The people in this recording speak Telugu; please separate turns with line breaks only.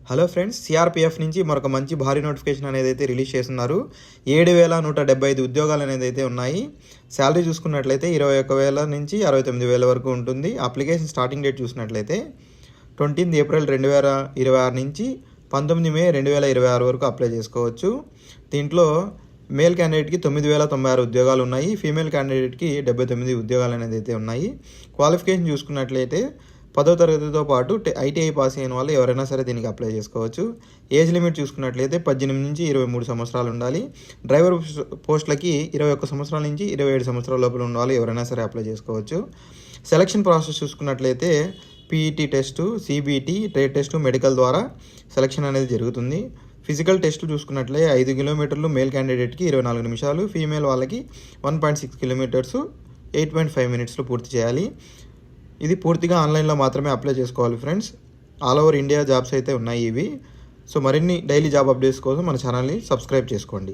హలో ఫ్రెండ్స్, సిఆర్పిఎఫ్ నుంచి మరొక మంచి భారీ నోటిఫికేషన్ అనేది అయితే రిలీజ్ చేస్తున్నారు. 7,175 ఉద్యోగాలు అనేది అయితే ఉన్నాయి. శాలరీ చూసుకున్నట్లయితే 21,000 నుంచి 69,000 వరకు ఉంటుంది. అప్లికేషన్ స్టార్టింగ్ డేట్ చూసినట్లయితే 20 ఏప్రిల్ 2026 నుంచి 19 మే 2026 వరకు అప్లై చేసుకోవచ్చు. దీంట్లో మేల్ క్యాండిడేట్కి 9,096 ఉద్యోగాలు ఉన్నాయి. ఫీమేల్ క్యాండిడేట్కి 79 ఉద్యోగాలు అనేది అయితే ఉన్నాయి. క్వాలిఫికేషన్ చూసుకున్నట్లయితే 10వ తరగతితో పాటు ఐటీఐ పాస్ అయిన వాళ్ళు ఎవరైనా సరే దీనికి అప్లై చేసుకోవచ్చు. ఏజ్ లిమిట్ చూసుకున్నట్లయితే 18 నుంచి 23 సంవత్సరాలు ఉండాలి. డ్రైవర్ పోస్టులకి 21 సంవత్సరాల నుంచి 27 సంవత్సరాల లోపల ఉన్న వాళ్ళు ఎవరైనా సరే అప్లై చేసుకోవచ్చు. సెలక్షన్ ప్రాసెస్ చూసుకున్నట్లయితే PET test, CBT, trade test, medical ద్వారా సెలక్షన్ అనేది జరుగుతుంది. ఫిజికల్ టెస్టులు చూసుకున్నట్లయితే 5 కిలోమీటర్లు మేల్ క్యాండిడేట్కి 24 నిమిషాలు, ఫీమేల్ వాళ్ళకి 1.6 కిలోమీటర్స్ 8.5 మినిట్స్లో పూర్తి చేయాలి. ఇది పూర్తిగా ఆన్లైన్లో మాత్రమే అప్లై చేసుకోవాలి friends. All over India jobs అయితే ఉన్నాయి ఇవి. సో మరిన్ని డైలీ జాబ్ అప్డేట్స్ కోసం మన ఛానల్ని సబ్స్క్రైబ్ చేసుకోండి.